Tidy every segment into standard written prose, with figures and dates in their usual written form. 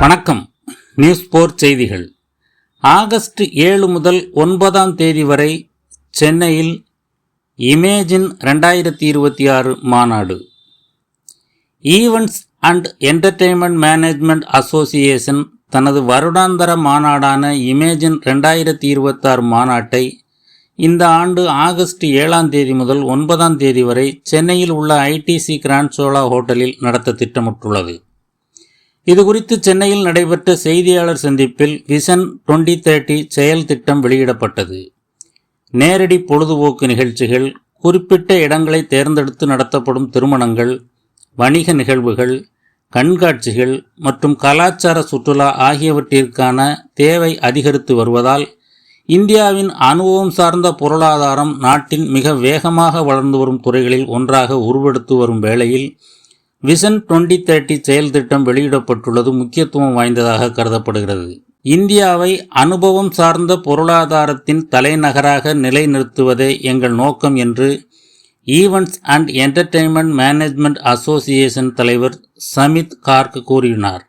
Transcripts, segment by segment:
வணக்கம். நியூஸ் 4 செய்திகள். ஆகஸ்ட் 7 முதல் 9ஆம் தேதி வரை சென்னையில் இமேஜின் 2026 மாநாடு. Events and entertainment management association தனது வருடாந்திர மாநாடான இமேஜின் 2026 மாநாட்டை இந்த ஆண்டு ஆகஸ்ட் 7ஆம் தேதி முதல் 9ஆம் தேதி வரை சென்னையில் உள்ள ஐடிசி கிராண்ட் சோலா ஹோட்டலில் நடத்த திட்டமிட்டுள்ளது. இதுகுறித்து சென்னையில் நடைபெற்ற செய்தியாளர் சந்திப்பில் விஷன் 2030 செயல் திட்டம் வெளியிடப்பட்டது. நேரடி பொழுதுபோக்கு நிகழ்ச்சிகள், குறிப்பிட்ட இடங்களை தேர்ந்தெடுத்து நடத்தப்படும் திருமணங்கள், வணிக நிகழ்வுகள், கண்காட்சிகள் மற்றும் கலாச்சார சுற்றுலா ஆகியவற்றிற்கான தேவை அதிகரித்து வருவதால் இந்தியாவின் அனுபவம் சார்ந்த பொருளாதாரம் நாட்டின் மிக வேகமாக வளர்ந்து வரும் துறைகளில் ஒன்றாக உருவெடுத்து வரும் வேளையில் விஷன் 2030 செயல் திட்டம் வெளியிடப்பட்டுள்ளது முக்கியத்துவம் வாய்ந்ததாக கருதப்படுகிறது. இந்தியாவை அனுபவம் சார்ந்த பொருளாதாரத்தின் தலைநகராக நிலைநிறுத்துவதே எங்கள் நோக்கம் என்று events and entertainment management association தலைவர் சமித் கார்க் கூறினார்.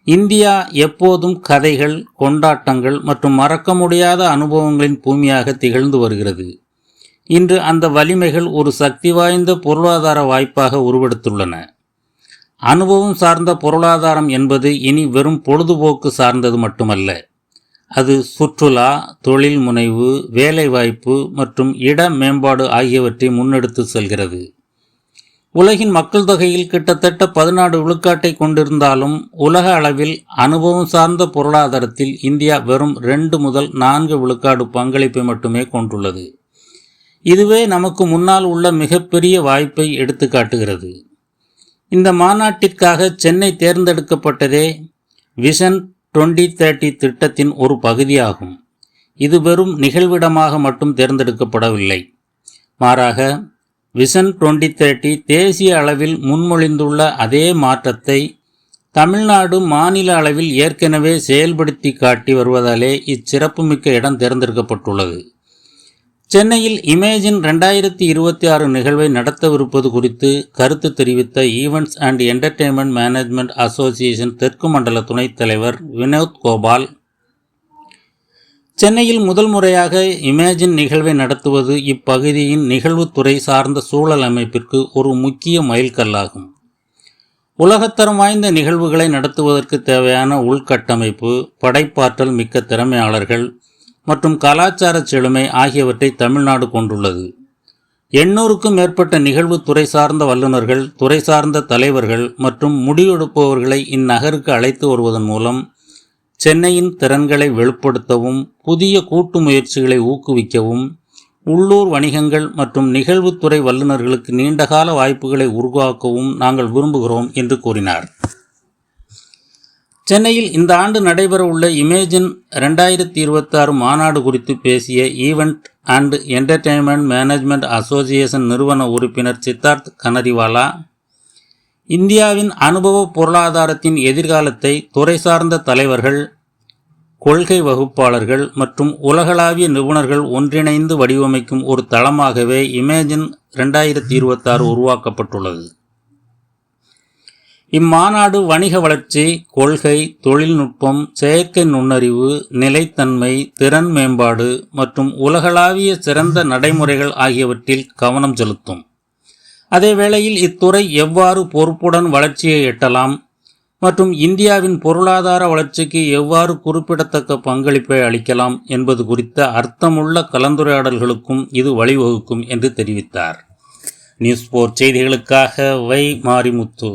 இந்தியா எப்போதும் கதைகள், கொண்டாட்டங்கள் மற்றும் மறக்க முடியாத அனுபவங்களின் பூமியாக திகழ்ந்து வருகிறது. இன்று அந்த வலிமைகள் ஒரு சக்தி வாய்ந்த பொருளாதார வாய்ப்பாக உருவெடுத்துள்ளன. அனுபவம் சார்ந்த பொருளாதாரம் என்பது இனி வெறும் பொழுதுபோக்கு சார்ந்தது மட்டுமல்ல. அது சுற்றுலா, தொழில் முனைவு, வேலைவாய்ப்பு மற்றும் இட மேம்பாடு ஆகியவற்றை முன்னெடுத்து செல்கிறது. உலகின் மக்கள் தொகையில் கிட்டத்தட்ட 14 விழுக்காட்டை கொண்டிருந்தாலும் உலக அளவில் அனுபவம் சார்ந்த பொருளாதாரத்தில் இந்தியா வெறும் 2 முதல் 4 விழுக்காடு பங்களிப்பை மட்டுமே கொண்டுள்ளது. இதுவே நமக்கு முன்னால் உள்ள மிகப்பெரிய வாய்ப்பை எடுத்து காட்டுகிறது. இந்த மாநாட்டிற்காக சென்னை தேர்ந்தெடுக்கப்பட்டதே விஷன் 2030 திட்டத்தின் ஒரு பகுதியாகும். இது வெறும் நிகழ்விடமாக மட்டும் தேர்ந்தெடுக்கப்படவில்லை. மாறாக விஷன் 2030 தேசிய அளவில் முன்மொழிந்துள்ள அதே மாற்றத்தை தமிழ்நாடு மாநில அளவில் ஏற்கனவே செயல்படுத்தி காட்டி வருவதாலே இச்சிறப்புமிக்க இடம் தேர்ந்தெடுக்கப்பட்டுள்ளது. சென்னையில் இமேஜின் 2026 நிகழ்வை நடத்தவிருப்பது குறித்து கருத்து தெரிவித்த events and entertainment management association தெற்கு மண்டல துணைத் தலைவர் வினோத் கோபால், சென்னையில் முதல் முறையாக இமேஜின் நிகழ்வை நடத்துவது இப்பகுதியின் நிகழ்வுத்துறை சார்ந்த சூழல் அமைப்பிற்கு ஒரு முக்கிய மைல்கல்லாகும். உலகத்தரம் வாய்ந்த நிகழ்வுகளை நடத்துவதற்கு தேவையான உள்கட்டமைப்பு, படைப்பாற்றல் மிக்க திறமையாளர்கள் மற்றும் கலாச்சார செழுமை ஆகியவற்றை தமிழ்நாடு கொண்டுள்ளது. 800க்கும் மேற்பட்ட நிகழ்வு துறை சார்ந்த வல்லுநர்கள், துறை சார்ந்த தலைவர்கள் மற்றும் முடிவெடுப்பவர்களை இந்நகருக்கு அழைத்து வருவதன் மூலம் சென்னையின் திறன்களை வெளிப்படுத்தவும், புதிய கூட்டு முயற்சிகளை ஊக்குவிக்கவும், உள்ளூர் வணிகங்கள் மற்றும் நிகழ்வுத்துறை வல்லுநர்களுக்கு நீண்டகால வாய்ப்புகளை உருவாக்கவும் நாங்கள் விரும்புகிறோம் என்று கூறினார். சென்னையில் இந்த ஆண்டு நடைபெறவுள்ள இமேஜின் 2026 மாநாடு குறித்து பேசிய event and entertainment management association நிறுவன உறுப்பினர் சித்தார்த் கனரிவாலா, இந்தியாவின் அனுபவ பொருளாதாரத்தின் எதிர்காலத்தை துறை சார்ந்த தலைவர்கள், கொள்கை வகுப்பாளர்கள் மற்றும் உலகளாவிய நிபுணர்கள் ஒன்றிணைந்து வடிவமைக்கும் ஒரு தளமாகவே இமேஜின் 2026 உருவாக்கப்பட்டுள்ளது. இம்மாநாடு வணிக வளர்ச்சி, கொள்கை, தொழில்நுட்பம், செயற்கை நுண்ணறிவு, நிலைத்தன்மை, திறன் மேம்பாடு மற்றும் உலகளாவிய சிறந்த நடைமுறைகள் ஆகியவற்றில் கவனம் செலுத்தும். அதேவேளையில் இத்துறை எவ்வாறு பொறுப்புடன் வளர்ச்சியை எட்டலாம் மற்றும் இந்தியாவின் பொருளாதார வளர்ச்சிக்கு எவ்வாறு குறிப்பிடத்தக்க பங்களிப்பை அளிக்கலாம் என்பது குறித்த அர்த்தமுள்ள கலந்துரையாடல்களுக்கும் இது வழிவகுக்கும் என்று தெரிவித்தார். நியூஸ் 4 செய்திகளுக்காக வை மாரிமுத்து.